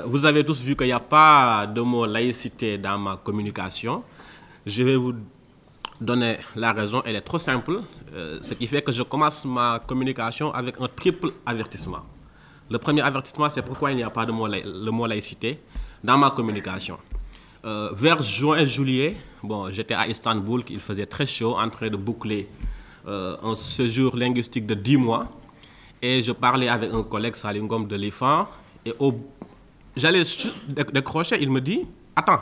Vous avez tous vu qu'il n'y a pas de mot laïcité dans ma communication. Je vais vous donner la raison, elle est trop simple, ce qui fait que je commence ma communication avec un triple avertissement. Le premier avertissement, c'est pourquoi il n'y a pas de le mot laïcité dans ma communication. Vers juin-juillet, bon, j'étais à Istanbul, il faisait très chaud, en train de boucler un séjour linguistique de 10 mois. Et je parlais avec un collègue, Salim Ngom de l'IFAN, et j'allais décrocher, il me dit, attends,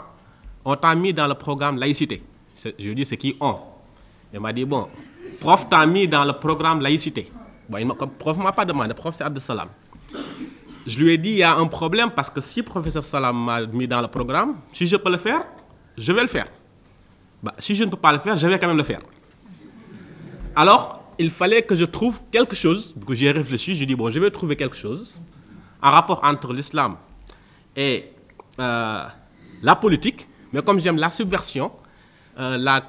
on t'a mis dans le programme laïcité. Je lui dis, c'est qui on? Il m'a dit, bon, prof t'a mis dans le programme laïcité. Bon, prof ne m'a pas demandé, prof c'est Abdel Salam. Je lui ai dit, il y a un problème parce que si professeur Salam m'a mis dans le programme, si je peux le faire, je vais le faire. Bah, si je ne peux pas le faire, je vais quand même le faire. Alors, il fallait que je trouve quelque chose, que j'ai réfléchi, j'ai dit, bon, je vais trouver quelque chose, un rapport entre l'islam et la politique, mais comme j'aime la subversion, la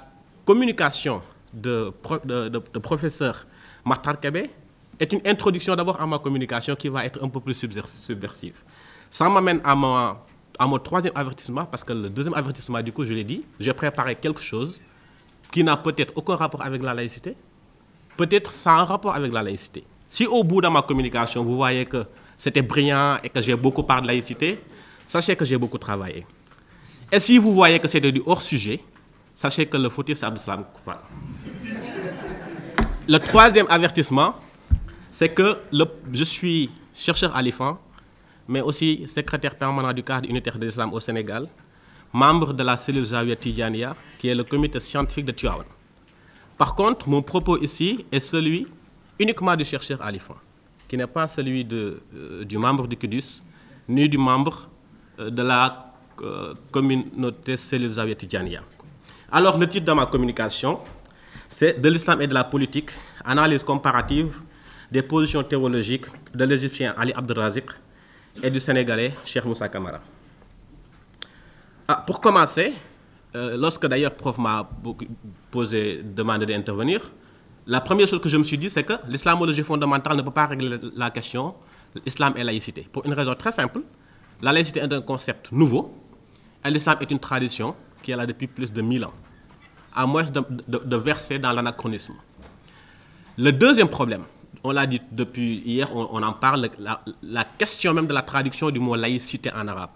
communication de professeur Martar Kébé est une introduction d'abord à ma communication qui va être un peu plus subversive. Ça m'amène à mon troisième avertissement, parce que le deuxième avertissement, du coup, je l'ai dit, j'ai préparé quelque chose qui n'a peut-être aucun rapport avec la laïcité, peut-être ça a un rapport avec la laïcité. Si au bout de ma communication, vous voyez que c'était brillant et que j'ai beaucoup parlé de laïcité, sachez que j'ai beaucoup travaillé. Et si vous voyez que c'était du hors-sujet, sachez que le fautif, c'est Abdel Salam Koufal. Le troisième avertissement, c'est que je suis chercheur à l'IFAN, mais aussi secrétaire permanent du cadre unitaire de l'islam au Sénégal, membre de la cellule Zawiya Tidjaniya, qui est le comité scientifique de Tivaouane. Par contre, mon propos ici est celui uniquement du chercheur à l'IFAN, qui n'est pas celui du membre du QDUS, ni du membre de la communauté cellule Zawiya Tidjaniya. Alors, le titre de ma communication, c'est « De l'islam et de la politique, analyse comparative des positions théologiques de l'Égyptien Ali Abdelrazik et du Sénégalais Cheikh Moussa Kamara ». Pour commencer, lorsque d'ailleurs prof m'a demandé d'intervenir, la première chose que je me suis dit, c'est que l'islamologie fondamentale ne peut pas régler la question l'islam et laïcité. Pour une raison très simple, la laïcité est un concept nouveau, et l'islam est une tradition qui est là depuis plus de 1000 ans, à moins de verser dans l'anachronisme. Le deuxième problème, on l'a dit depuis hier, on en parle, la question même de la traduction du mot laïcité en arabe.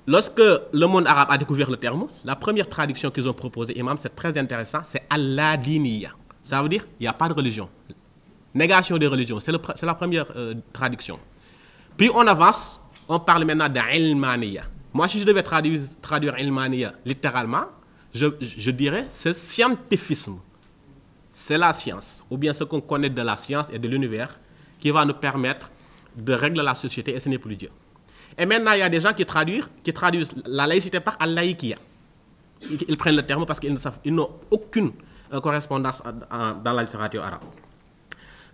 Lorsque le monde arabe a découvert le terme, la première traduction qu'ils ont proposée, imam, c'est très intéressant, c'est al-ladiniya. Ça veut dire qu'il n'y a pas de religion. Négation des religions, c'est la première traduction. Puis on avance, on parle maintenant d'ilmaniya. Moi, si je devais traduire ilmaniya littéralement, je dirais c'est scientifisme. C'est la science, ou bien ce qu'on connaît de la science et de l'univers, qui va nous permettre de régler la société, et ce n'est plus Dieu. Et maintenant, il y a des gens qui traduisent la laïcité par al-laïkiya. Ils prennent le terme parce qu'ils n'ont aucune correspondance dans la littérature arabe.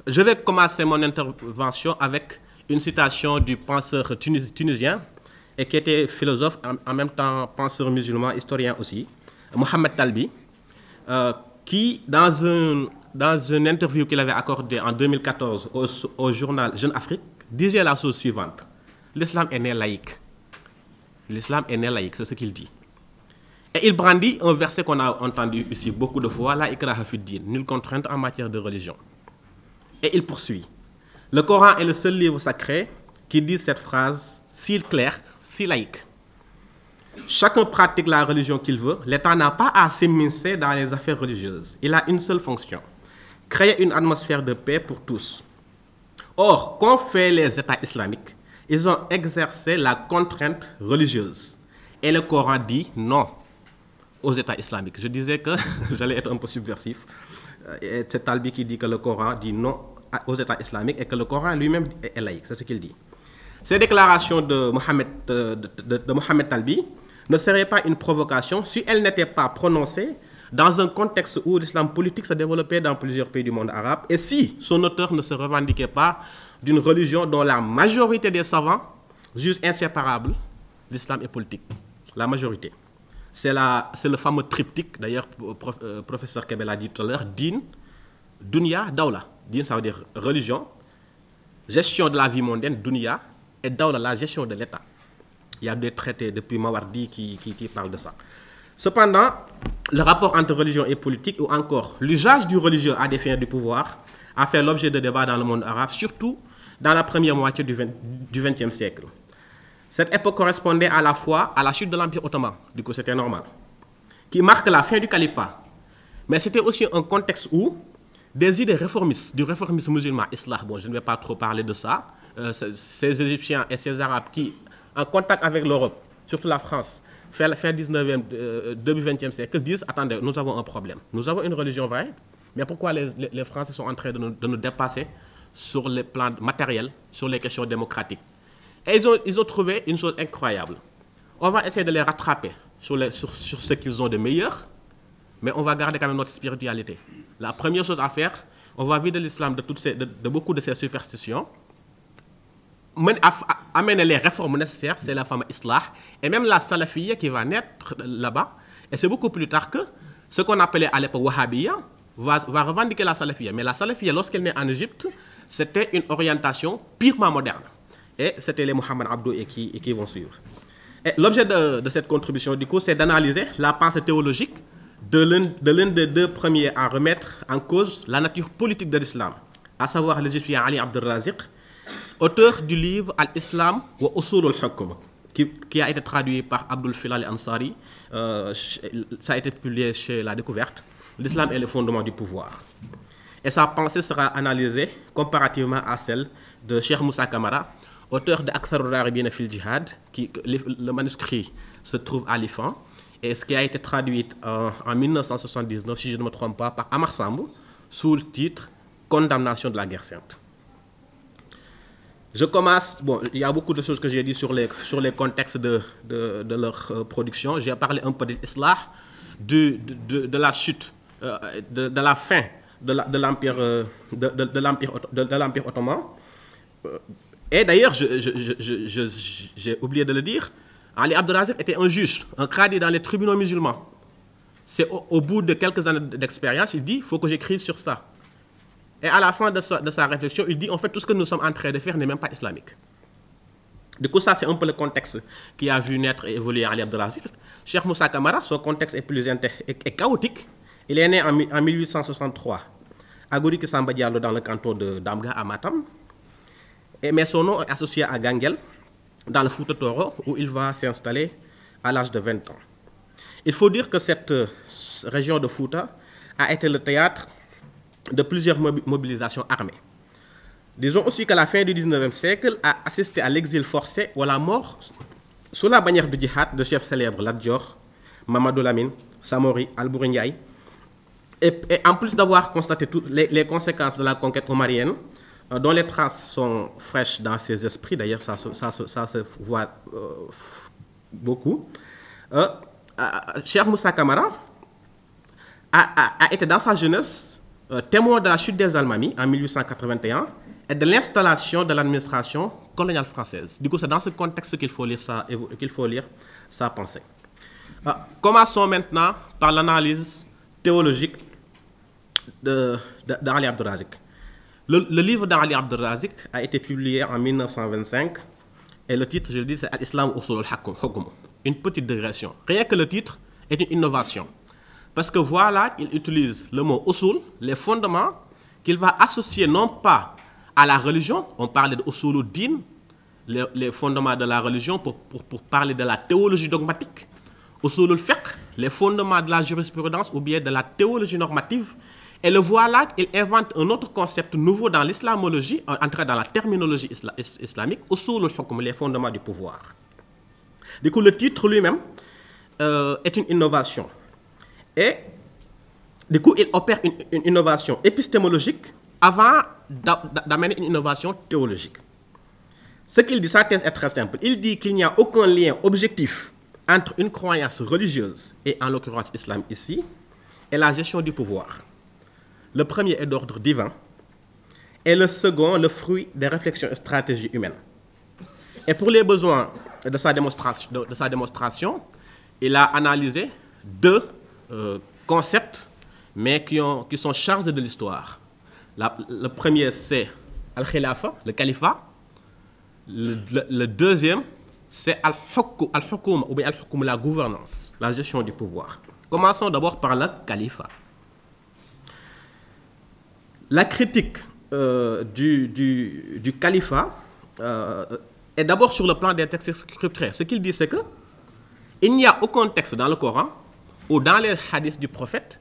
Je vais commencer mon intervention avec une citation du penseur tunisien, et qui était philosophe, en même temps penseur musulman, historien aussi, Mohamed Talbi, qui, dans une interview qu'il avait accordée en 2014 au journal Jeune Afrique, disait la chose suivante. L'islam est né laïque. L'islam est né laïque, c'est ce qu'il dit. Et il brandit un verset qu'on a entendu ici beaucoup de fois, la ikraha fid din, nulle contrainte en matière de religion. Et il poursuit. Le Coran est le seul livre sacré qui dit cette phrase si claire, si laïque. Chacun pratique la religion qu'il veut. L'État n'a pas à s'immiscer dans les affaires religieuses. Il a une seule fonction, créer une atmosphère de paix pour tous. Or, qu'ont fait les États islamiques? Ils ont exercé la contrainte religieuse. Et le Coran dit non aux États islamiques. Je disais que j'allais être un peu subversif. C'est Talbi qui dit que le Coran dit non aux États islamiques et que le Coran lui-même est laïque. C'est ce qu'il dit. Ces déclarations de Mohamed Talbi ne seraient pas une provocation si elles n'étaient pas prononcées dans un contexte où l'islam politique se développait dans plusieurs pays du monde arabe et si son auteur ne se revendiquait pas d'une religion dont la majorité des savants jugent inséparable l'islam et politique. La majorité. C'est le fameux triptyque, d'ailleurs, professeur Kébé l'a dit tout à l'heure, din, dunya, dawla. Din, ça veut dire religion, gestion de la vie mondaine, dunya, et dawla, la gestion de l'État. Il y a des traités depuis Mawardi qui parlent de ça. Cependant, le rapport entre religion et politique, ou encore l'usage du religieux à des fins du pouvoir, a fait l'objet de débats dans le monde arabe, surtout dans la première moitié du XXe siècle. Cette époque correspondait à la fois à la chute de l'Empire ottoman, du coup c'était normal, qui marque la fin du califat. Mais c'était aussi un contexte où des idées réformistes, du réformisme musulman, islam, bon, je ne vais pas trop parler de ça, ces Égyptiens et ces Arabes qui, en contact avec l'Europe, surtout la France, fin 19e, début 20e siècle, disent, attendez, nous avons un problème. Nous avons une religion vraie, mais pourquoi les Français sont en train de nous dépasser sur les plans matériels, sur les questions démocratiques? Et ils ont trouvé une chose incroyable. On va essayer de les rattraper sur ce qu'ils ont de meilleur, mais on va garder quand même notre spiritualité. La première chose à faire, on va vider l'islam de beaucoup de ses superstitions, amener les réformes nécessaires, c'est la femme islah, et même la salafiyya qui va naître là-bas. Et c'est beaucoup plus tard que ce qu'on appelait à l'époque wahhabiyya va revendiquer la salafiyya. Mais la salafiyya, lorsqu'elle naît en Égypte, c'était une orientation purement moderne. Et c'était les Mohamed Abdou et qui vont suivre. L'objet de cette contribution, du coup, c'est d'analyser la pensée théologique de l'un des deux premiers à remettre en cause la nature politique de l'islam, à savoir l'Égyptien Ali Abd al-Raziq, auteur du livre Al-Islam wa Usul al-Hukm, qui a été traduit par Abdul Filal Ansari. Ça a été publié chez La Découverte, L'Islam et les fondements du pouvoir. Et sa pensée sera analysée comparativement à celle de Cheikh Moussa Kamara, auteur de Akthar al-Arabina fil Jihad, le manuscrit se trouve à l'IFAN, et ce qui a été traduit en 1979, si je ne me trompe pas, par Amar Sambou, sous le titre Condamnation de la guerre sainte. Je commence, bon, il y a beaucoup de choses que j'ai dit sur les contextes de leur production. J'ai parlé un peu de l'islah, de la chute, de la fin de l'Empire ottoman. Et d'ailleurs, j'ai oublié de le dire, Ali Abd al-Raziq était un juge, un qadi dans les tribunaux musulmans. C'est au bout de quelques années d'expérience, il dit, il faut que j'écrive sur ça. Et à la fin de sa réflexion, il dit, en fait, tout ce que nous sommes en train de faire n'est même pas islamique. Du coup, ça, c'est un peu le contexte qui a vu naître et évoluer Ali Abd al-Raziq. Cheikh Moussa Kamara, son contexte est plus chaotique. Il est né en 1863 à Goriki Samba Diallo dans le canton de Damga à Matam. Mais son nom est associé à Gangel, dans le Fouta Toro, où il va s'installer à l'âge de 20 ans. Il faut dire que cette région de Fouta a été le théâtre de plusieurs mobilisations armées. Disons aussi qu'à la fin du 19e siècle, a assisté à l'exil forcé ou à la mort sous la bannière du djihad de chefs célèbres Lat Dior, Mamadou Lamine, Samori, Albouri Ndiaye. Et en plus d'avoir constaté toutes les conséquences de la conquête omarienne, dont les traces sont fraîches dans ses esprits, d'ailleurs ça se voit beaucoup, Cheikh Moussa Kamara a été dans sa jeunesse témoin de la chute des Almamis en 1881 et de l'installation de l'administration coloniale française. Du coup, c'est dans ce contexte qu'il faut lire sa pensée. Commençons maintenant par l'analyse théologique d'Ali Abd al-Raziq. Le livre d'Ali Abd al-Raziq a été publié en 1925 et le titre, je le dis, c'est Al-Islam wa Usul al-Hukm. Une petite digression. Rien que le titre est une innovation. Parce que voilà, il utilise le mot usul, les fondements, qu'il va associer non pas à la religion, on parlait de usul din, les fondements de la religion pour parler de la théologie dogmatique, usul al-fiqh, les fondements de la jurisprudence ou bien de la théologie normative. Et le voilà, il invente un autre concept nouveau dans l'islamologie, entré dans la terminologie islamique, usul al-hukm, les fondements du pouvoir. Du coup, le titre lui-même est une innovation. Et du coup, il opère une innovation épistémologique avant d'amener une innovation théologique. Ce qu'il dit, sa thèse est très simple. Il dit qu'il n'y a aucun lien objectif entre une croyance religieuse, et en l'occurrence l'islam ici, et la gestion du pouvoir. Le premier est d'ordre divin, et le second, le fruit des réflexions et stratégies humaines. Et pour les besoins de sa démonstration, il a analysé deux concepts, mais qui sont chargés de l'histoire. Le premier, c'est Al-Khilafa, le califat. Le deuxième, c'est al-hukm ou bien al-hukm, la gouvernance, la gestion du pouvoir. Commençons d'abord par le califat. La critique du califat est d'abord sur le plan des textes scripturaires. Ce qu'il dit, c'est que il n'y a aucun texte dans le Coran ou dans les hadiths du prophète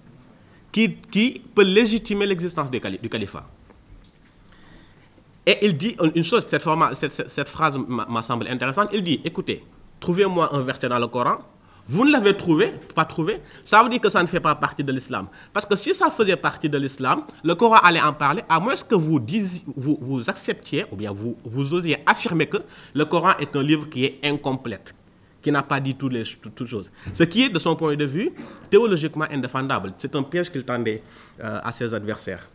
qui peut légitimer l'existence du califat. Et il dit une chose, cette phrase m'a semblé intéressante, il dit, écoutez, trouvez-moi un verset dans le Coran, vous ne l'avez pas trouvé, ça veut dire que ça ne fait pas partie de l'islam. Parce que si ça faisait partie de l'islam, le Coran allait en parler, à moins que vous acceptiez, ou bien vous osiez affirmer que le Coran est un livre qui est incomplet, qui n'a pas dit toutes choses. Ce qui est, de son point de vue, théologiquement indéfendable. C'est un piège qu'il tendait à ses adversaires.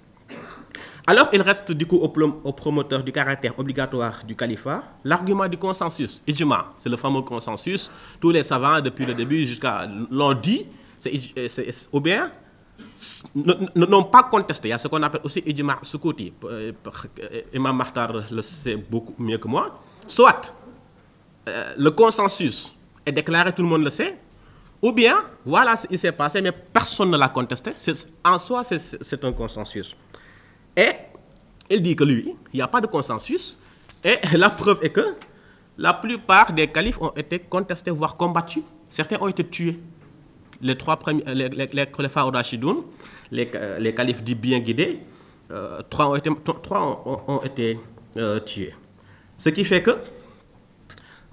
Alors, il reste du coup au promoteur du caractère obligatoire du califat l'argument du consensus, ijma, c'est le fameux consensus. Tous les savants, depuis le début jusqu'à l'ont dit, ou bien n'ont pas contesté. Il y a ce qu'on appelle aussi ijma sukouti. Imam Mahtar le sait beaucoup mieux que moi. Soit le consensus est déclaré, tout le monde le sait, ou bien, voilà ce qui s'est passé, mais personne ne l'a contesté. En soi, c'est un consensus. Et il dit que lui, il n'y a pas de consensus. Et la preuve est que la plupart des califes ont été contestés, voire combattus. Certains ont été tués. Les trois premiers, les khalifa ar-Rashidoun, les califes dits bien guidés, trois ont été tués. Ce qui fait que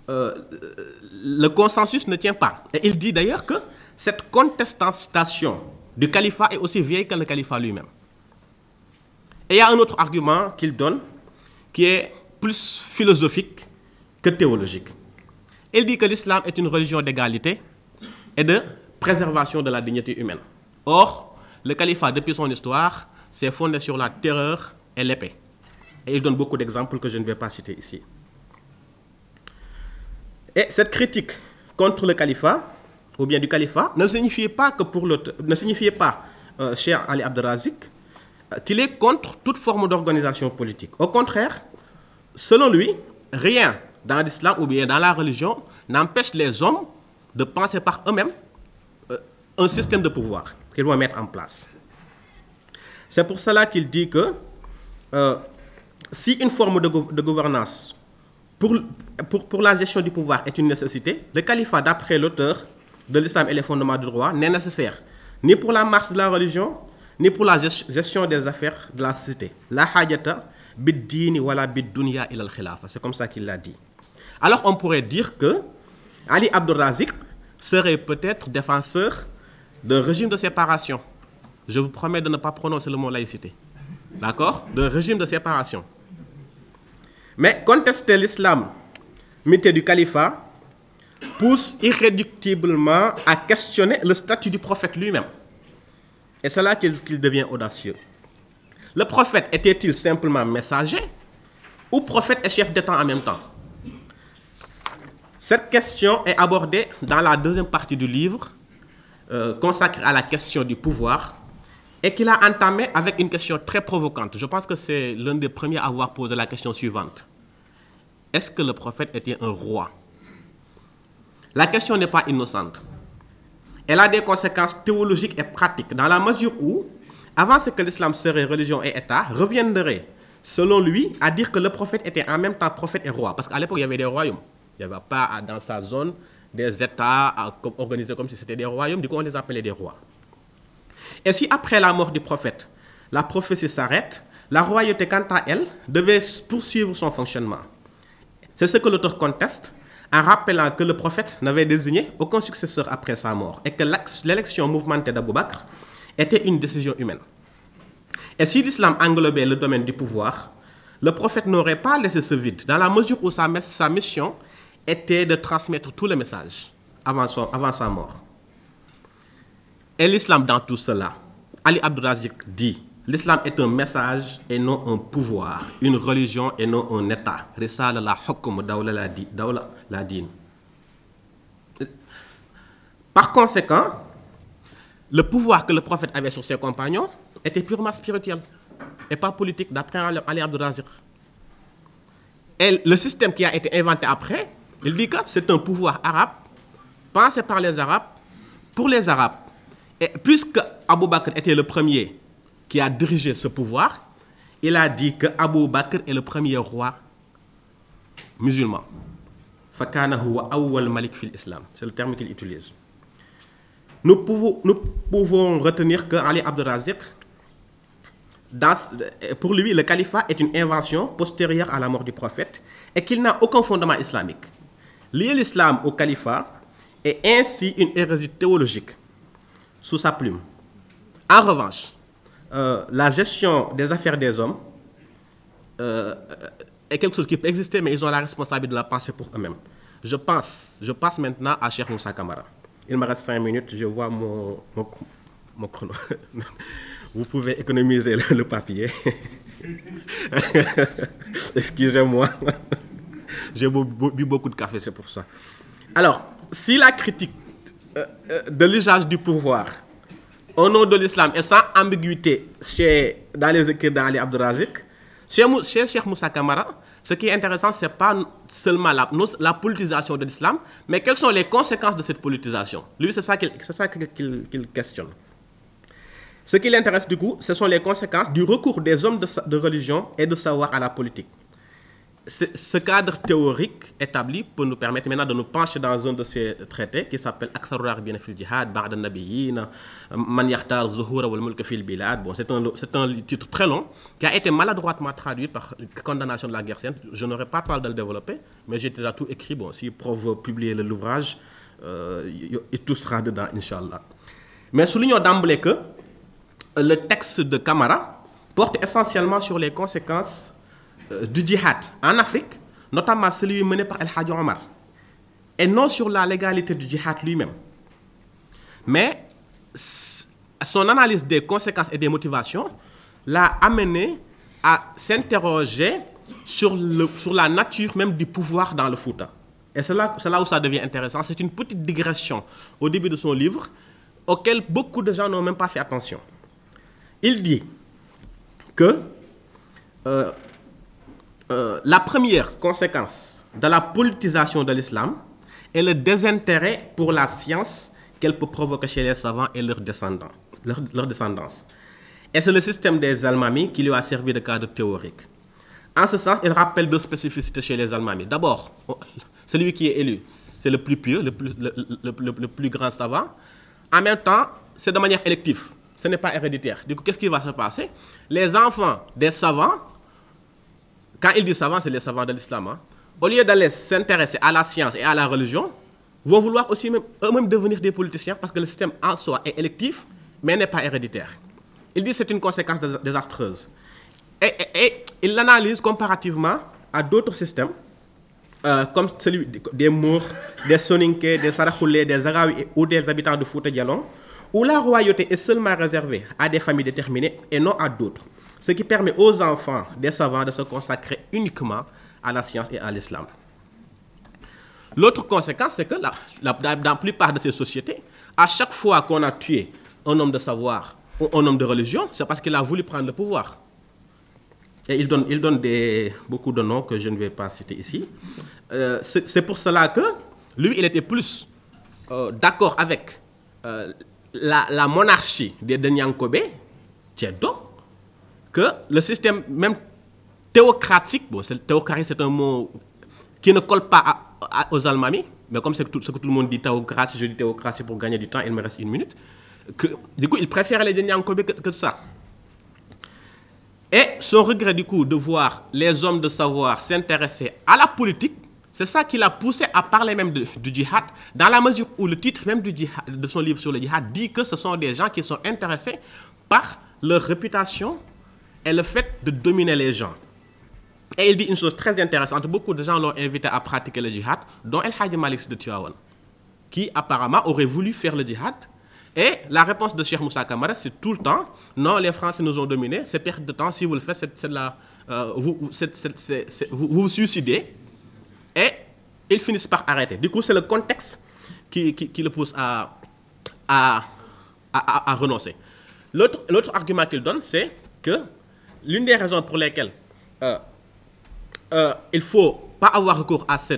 le consensus ne tient pas. Et il dit d'ailleurs que cette contestation du califat est aussi vieille que le califat lui-même. Et il y a un autre argument qu'il donne qui est plus philosophique que théologique. Il dit que l'islam est une religion d'égalité et de préservation de la dignité humaine. Or, le califat, depuis son histoire, s'est fondé sur la terreur et l'épée. Et il donne beaucoup d'exemples que je ne vais pas citer ici. Et cette critique contre le califat, ou bien du califat, ne signifiait pas que cher Ali Abderrazik, qu'il est contre toute forme d'organisation politique. Au contraire, selon lui, rien dans l'islam ou bien dans la religion n'empêche les hommes de penser par eux-mêmes un système de pouvoir qu'ils vont mettre en place. C'est pour cela qu'il dit que si une forme de gouvernance pour la gestion du pouvoir est une nécessité, le califat, d'après l'auteur de l'islam et les fondements du droit, n'est nécessaire ni pour la marche de la religion, ni pour la gestion des affaires de la société. La hajata bid-dini wala bid-dunya ila al-khilafa. C'est comme ça qu'il l'a dit. Alors on pourrait dire que Ali Abderrazik serait peut-être défenseur d'un régime de séparation. Je vous promets de ne pas prononcer le mot laïcité. D'accord? D'un régime de séparation. Mais contester l'islam, mythe du califat, pousse irréductiblement à questionner le statut du prophète lui-même. Et c'est là qu'il devient audacieux. Le prophète était-il simplement messager ou prophète et chef d'État en même temps? Cette question est abordée dans la deuxième partie du livre, consacrée à la question du pouvoir, et qu'il a entamé avec une question très provocante. Je pense que c'est l'un des premiers à avoir posé la question suivante. Est-ce que le prophète était un roi? La question n'est pas innocente. Elle a des conséquences théologiques et pratiques, dans la mesure où, avant ce que l'islam serait religion et État, reviendrait, selon lui, à dire que le prophète était en même temps prophète et roi. Parce qu'à l'époque, il y avait des royaumes. Il n'y avait pas dans sa zone des États organisés comme si c'était des royaumes, du coup on les appelait des rois. Et si après la mort du prophète, la prophétie s'arrête, la royauté, quant à elle, devait poursuivre son fonctionnement. C'est ce que l'auteur conteste, en rappelant que le prophète n'avait désigné aucun successeur après sa mort et que l'élection mouvementée d'Abou Bakr était une décision humaine. Et si l'islam englobait le domaine du pouvoir, le prophète n'aurait pas laissé ce vide, dans la mesure où sa mission était de transmettre tous les messages avant sa mort. Et l'islam dans tout cela, Ali Abderrazik dit, l'islam est un message et non un pouvoir, une religion et non un État. Risala la hukm dawla la din. Par conséquent, le pouvoir que le prophète avait sur ses compagnons était purement spirituel et pas politique, d'après Ali Abderrazik. Et le système qui a été inventé après Il dit que c'est un pouvoir arabe, pensé par les Arabes, pour les Arabes. Et puisque Abou Bakr était le premier qui a dirigé ce pouvoir, il a dit que Abou Bakr est le premier roi musulman. Fakana huwa awwal malik fil islam. C'est le terme qu'il utilise. Nous pouvons retenir que Ali Abdel-Razik, pour lui, le califat est une invention postérieure à la mort du prophète et qu'il n'a aucun fondement islamique. Lier l'islam au califat est ainsi une hérésie théologique sous sa plume. En revanche, la gestion des affaires des hommes est quelque chose qui peut exister, mais ils ont la responsabilité de la penser pour eux-mêmes. Je passe maintenant à Cheikh Moussa Camara. Il me reste 5 minutes, je vois mon chrono. Vous pouvez économiser le papier. Excusez-moi. J'ai bu beaucoup de café, c'est pour ça. Alors, si la critique de l'usage du pouvoir au nom de l'islam est sans ambiguïté dans les écrits d'Ali Abdel-Razik, chez Cheikh Moussa Camara, ce qui est intéressant, ce n'est pas seulement la politisation de l'islam, mais quelles sont les conséquences de cette politisation. Lui, c'est ça qu'il questionne. Ce qui l'intéresse du coup, ce sont les conséquences du recours des hommes de religion et de savoir à la politique. Ce cadre théorique établi peut nous permettre maintenant de nous pencher dans un de ces traités qui s'appelle Aktharul Arabiyyin fil Jihad, Ba'd an-Nabiyyin, Man Yakhtar Zuhura wal Mulk fil Bilad. Bon, c'est un titre très long qui a été maladroitement traduit par condamnation de la guerre sainte. Je n'aurai pas parlé de le développer, mais j'ai déjà tout écrit. Bon, si Prof veut publier l'ouvrage, tout sera dedans, Inch'Allah. Mais soulignons d'emblée que le texte de Camara porte essentiellement sur les conséquences du djihad en Afrique, notamment celui mené par El Hadji Omar, et non sur la légalité du djihad lui-même. Mais son analyse des conséquences et des motivations l'a amené à s'interroger sur la nature même du pouvoir dans le Fouta. Et c'est là où ça devient intéressant. C'est une petite digression au début de son livre, auquel beaucoup de gens n'ont même pas fait attention. Il dit que la première conséquence de la politisation de l'islam est le désintérêt pour la science qu'elle peut provoquer chez les savants et leurs descendance. Et c'est le système des Almamis qui lui a servi de cadre théorique. En ce sens, il rappelle deux spécificités chez les Almamis. D'abord, celui qui est élu, c'est le plus pieux, le plus grand savant. En même temps, c'est de manière élective. Ce n'est pas héréditaire. Du coup, qu'est-ce qui va se passer? Les enfants des savants, quand il dit savants, c'est les savants de l'islam, hein, au lieu d'aller s'intéresser à la science et à la religion, vont vouloir aussi eux-mêmes devenir des politiciens parce que le système en soi est électif, mais n'est pas héréditaire. Il dit que c'est une conséquence désastreuse. Et il l'analyse comparativement à d'autres systèmes, comme celui des Mours, des Soninké, des Sarakoulé, des Araouis ou des habitants de Fouta Djallon, où la royauté est seulement réservée à des familles déterminées et non à d'autres, ce qui permet aux enfants des savants de se consacrer uniquement à la science et à l'islam. L'autre conséquence, c'est que dans la plupart de ces sociétés, à chaque fois qu'on a tué un homme de savoir ou un homme de religion, c'est parce qu'il a voulu prendre le pouvoir. Et il donne beaucoup de noms que je ne vais pas citer ici. C'est pour cela que lui, il était plus d'accord avec la monarchie des Nyankobé, Tchedo, que le système même théocratique, bon, théocratie c'est un mot qui ne colle pas aux Almamis, mais comme c'est ce que tout le monde dit théocratie, je dis théocratie pour gagner du temps, il me reste une minute, du coup il préfère les Nyankobé que ça. Et son regret du coup de voir les hommes de savoir s'intéresser à la politique, c'est ça qui l'a poussé à parler même du djihad, dans la mesure où le titre même de son livre sur le djihad dit que ce sont des gens qui sont intéressés par leur réputation et le fait de dominer les gens. Et il dit une chose très intéressante, beaucoup de gens l'ont invité à pratiquer le djihad, dont El Hadji Malick de Tivaouane, qui apparemment aurait voulu faire le djihad. Et la réponse de Cheikh Moussa Camara, c'est tout le temps, non, les Français nous ont dominés, c'est perte de temps, si vous le faites, vous vous suicidez. Et ils finissent par arrêter. Du coup, c'est le contexte qui le pousse à renoncer. L'autre argument qu'il donne, c'est que l'une des raisons pour lesquelles il faut pas avoir recours à ce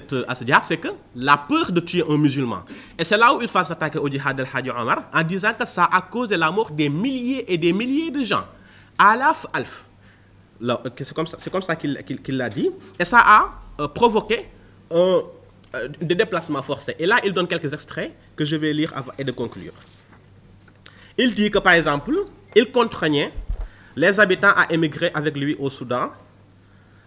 djihad, c'est que la peur de tuer un musulman. Et c'est là où il faut s'attaquer au djihad d'Al-Hajj Omar en disant que ça a causé la mort des milliers et des milliers de gens. Alaf, alf. C'est comme ça qu'il l'a dit. Et ça a provoqué des déplacements forcés. Et là, il donne quelques extraits que je vais lire avant et de conclure. Il dit que, par exemple, il contraignait les habitants à émigrer avec lui au Soudan,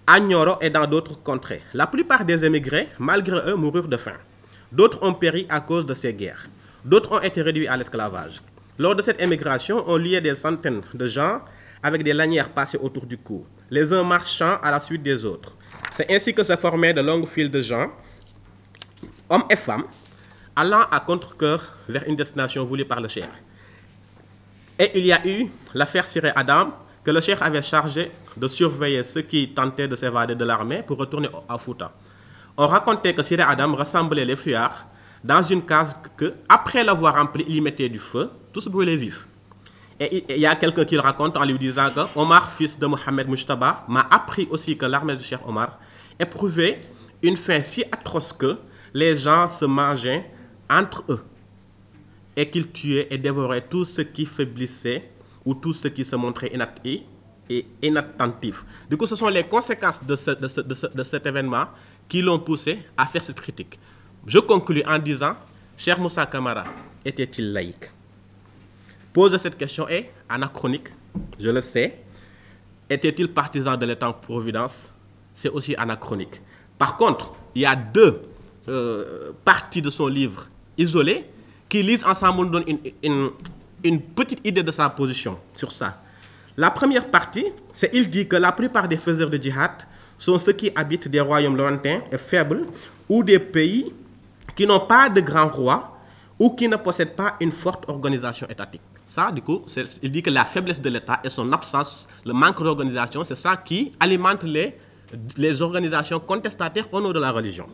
à Nioro et dans d'autres contrées. La plupart des émigrés, malgré eux, moururent de faim. D'autres ont péri à cause de ces guerres. D'autres ont été réduits à l'esclavage. Lors de cette émigration, on liait des centaines de gens avec des lanières passées autour du cou, les uns marchant à la suite des autres. C'est ainsi que se formaient de longues files de gens, hommes et femmes, allant à contre-cœur vers une destination voulue par le cheikh. Et il y a eu l'affaire Siré Adam, que le cheikh avait chargé de surveiller ceux qui tentaient de s'évader de l'armée pour retourner à Fouta. On racontait que Siré Adam rassemblait les fuyards dans une case que, après l'avoir remplie, il y mettait du feu, tous brûlés vifs. Et il y a quelqu'un qui le raconte en lui disant que Omar, fils de Mohamed Mujtaba, m'a appris aussi que l'armée du cheikh Omar éprouvait une faim si atroce que les gens se mangeaient entre eux et qu'ils tuaient et dévoraient tout ce qui faiblissait ou tout ce qui se montrait inattentif. Du coup, ce sont les conséquences de cet événement qui l'ont poussé à faire cette critique. Je conclus en disant, cher Moussa Camara, était-il laïque? Poser cette question est anachronique, je le sais. Était-il partisan de l'État-providence? C'est aussi anachronique. Par contre, il y a deux parties de son livre isolées qui lisent ensemble, nous donnent une petite idée de sa position sur ça. La première partie, c'est qu'il dit que la plupart des faiseurs de djihad sont ceux qui habitent des royaumes lointains et faibles ou des pays qui n'ont pas de grands rois ou qui ne possèdent pas une forte organisation étatique. Ça, du coup, il dit que la faiblesse de l'État et son absence, le manque d'organisation, c'est ça qui alimente les organisations contestataires au nom de la religion.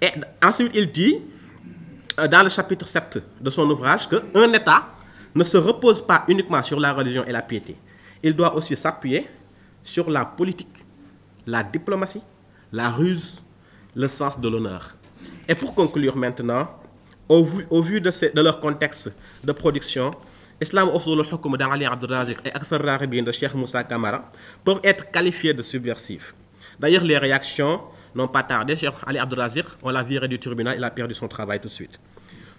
Et ensuite, il dit, dans le chapitre 7 de son ouvrage, qu'un État ne se repose pas uniquement sur la religion et la piété. Il doit aussi s'appuyer sur la politique, la diplomatie, la ruse, le sens de l'honneur. Et pour conclure maintenant, au vu de leur contexte de production, Islam Usul al-Hukm d'Ali Abdel-Razik et Akthar Ragibin de Cheikh Moussa Camara peuvent être qualifiés de subversifs. D'ailleurs, les réactions n'ont pas tardé. Cheikh Ali Abdel-Razik, on l'a viré du tribunal, il a perdu son travail tout de suite.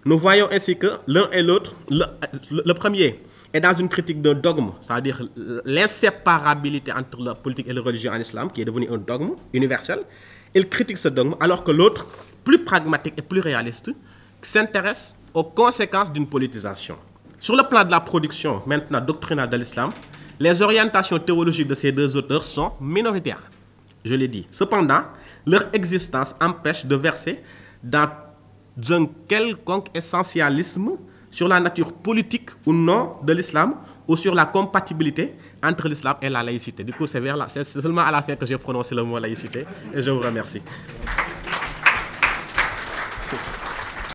Nous voyons ainsi que l'un et l'autre, le premier est dans une critique d'un dogme, c'est-à-dire l'inséparabilité entre la politique et la religion en islam, qui est devenu un dogme universel. Il critique ce dogme, alors que l'autre, plus pragmatique et plus réaliste, s'intéresse aux conséquences d'une politisation. Sur le plan de la production, maintenant doctrinale de l'islam, les orientations théologiques de ces deux auteurs sont minoritaires, je l'ai dit. Cependant, leur existence empêche de verser dans un quelconque essentialisme sur la nature politique ou non de l'islam ou sur la compatibilité entre l'islam et la laïcité. Du coup, c'est seulement à la fin que j'ai prononcé le mot laïcité et je vous remercie.